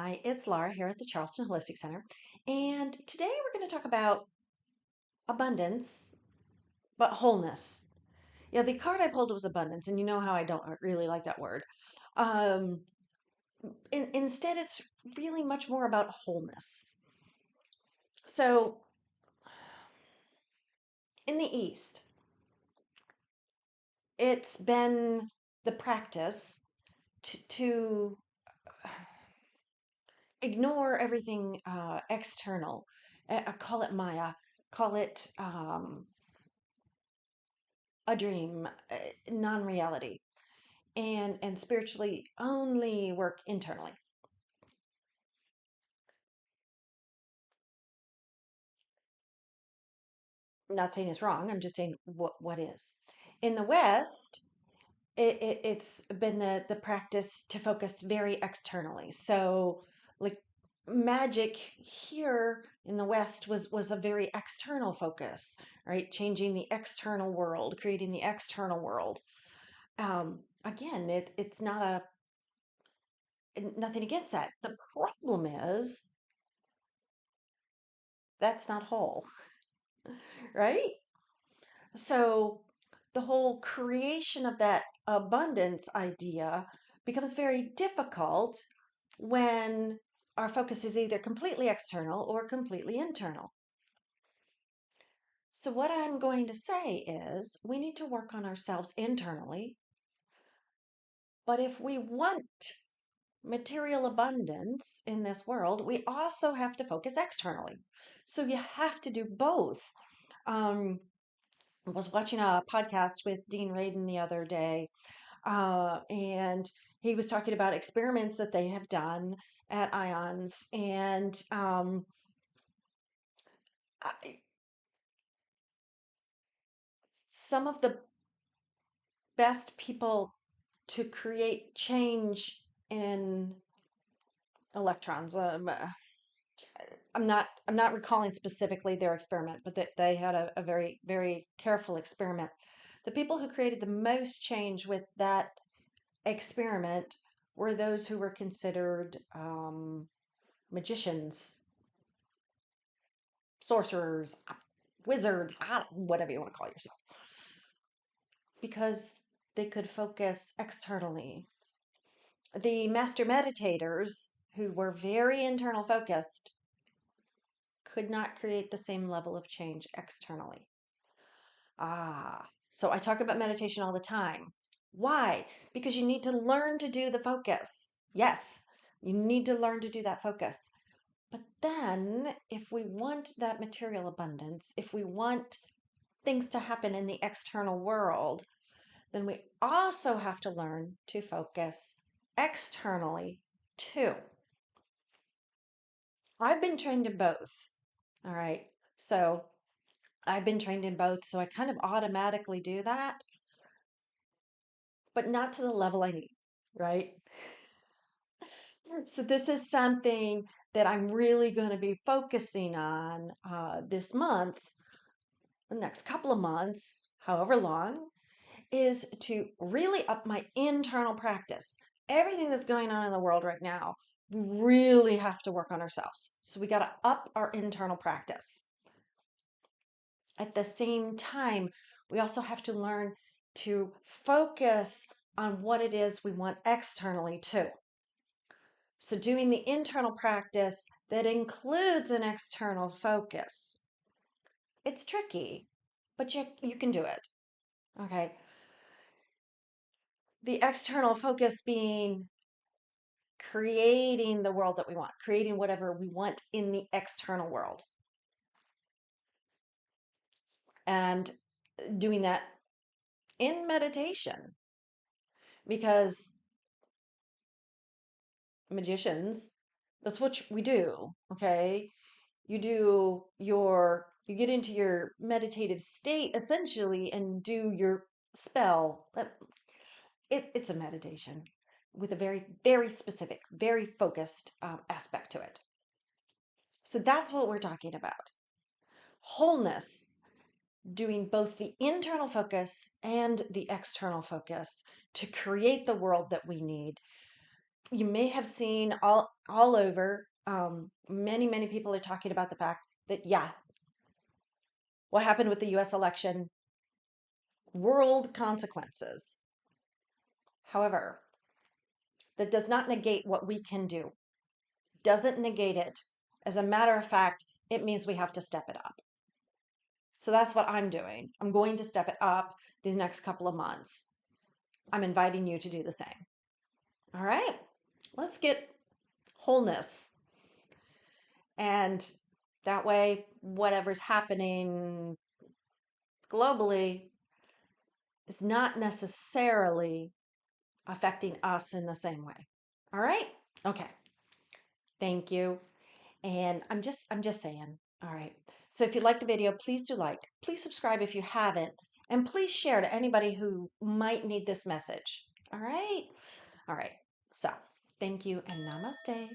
Hi, it's Laura here at the Charleston Holistic Center. And today we're going to talk about abundance, but wholeness. Yeah, the card I pulled was abundance, and you know how I don't really like that word. Um, instead, it's really much more about wholeness. So, in the East, it's been the practice to ignore everything external. Call it Maya, call it a dream, non-reality, and spiritually only work internally. I'm not saying it's wrong. I'm just saying what is. In the West, it's been the practice to focus very externally. So, like magic here in the West was a very external focus, right? Changing the external world, creating the external world. Again, it's not a nothing against that. The problem is that's not whole, right? So the whole creation of that abundance idea becomes very difficult when our focus is either completely external or completely internal. So, what I'm going to say is we need to work on ourselves internally, but if we want material abundance in this world, we also have to focus externally. So, you have to do both. Um, I was watching a podcast with Dean Radin the other day, and he was talking about experiments that they have done at IONS, and I, some of the best people to create change in electrons. I'm not recalling specifically their experiment, but they had a very very careful experiment. The people who created the most change with that experiment were those who were considered magicians, sorcerers, wizards, whatever you want to call yourself, because they could focus externally. The master meditators, who were very internal focused, could not create the same level of change externally. So I talk about meditation all the time. Why? Because you need to learn to do the focus. Yes, you need to learn to do that focus. But then, if we want that material abundance, if we want things to happen in the external world, then we also have to learn to focus externally too. I've been trained in both. All right. So I've been trained in both. So I kind of automatically do that, but not to the level I need. Right. So this is something that I'm really going to be focusing on this month, the next couple of months, however long, is to really up my internal practice. Everything that's going on in the world right now, we really have to work on ourselves. So we got to up our internal practice. At the same time, we also have to learn to focus on what it is we want externally too. So doing the internal practice that includes an external focus. It's tricky, but you can do it. Okay. The external focus being creating the world that we want, creating whatever we want in the external world, and doing that in meditation because magicians, that's what we do. Okay. You get into your meditative state essentially and do your spell. It's a meditation with a very, very specific, very focused aspect to it. So that's what we're talking about. Wholeness, doing both the internal focus and the external focus to create the world that we need. You may have seen all over, many people are talking about the fact that, yeah, what happened with the US election, world consequences. However, that does not negate what we can do, doesn't negate it. As a matter of fact, it means we have to step it up. So that's what I'm doing. I'm going to step it up these next couple of months. I'm inviting you to do the same. All right, let's get wholeness. And that way, whatever's happening globally is not necessarily affecting us in the same way. All right? Okay. Thank you. And I'm just saying. All right. So if you like the video, please do like. Please subscribe if you haven't, and please share to anybody who might need this message. All right? All right. So, thank you and namaste.